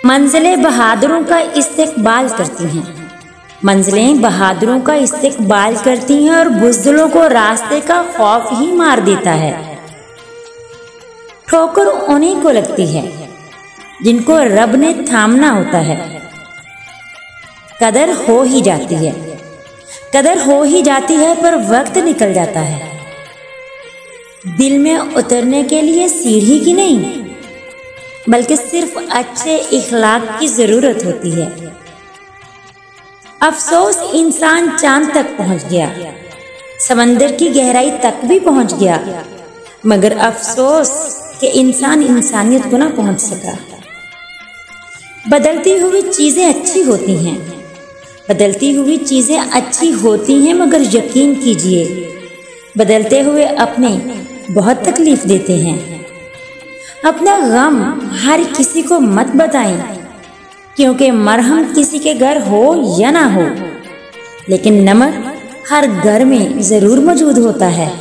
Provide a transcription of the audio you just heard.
मंजिलें बहादुरों का इस्तेकबाल करती हैं। मंजिलें बहादुरों का इस्तेकबाल करती हैं और बुज़दिलों को रास्ते का खौफ ही मार देता है। ठोकर उन्हीं को लगती है जिनको रब ने थामना होता है। कदर हो ही जाती है, कदर हो ही जाती है, पर वक्त निकल जाता है। दिल में उतरने के लिए सीढ़ी की नहीं, बल्कि सिर्फ अच्छे इखलाक की जरूरत होती है। अफसोस इंसान चांद तक पहुंच गया, समंदर की गहराई तक भी पहुंच गया, मगर अफसोस कि इंसान इंसानियत को ना पहुंच सका। बदलती हुई चीजें अच्छी होती हैं, बदलती हुई चीजें अच्छी होती हैं, मगर यकीन कीजिए बदलते हुए अपने बहुत तकलीफ देते हैं। अपना गम हर किसी को मत बताएं, क्योंकि मरहम किसी के घर हो या ना हो, लेकिन नमक हर घर में जरूर मौजूद होता है।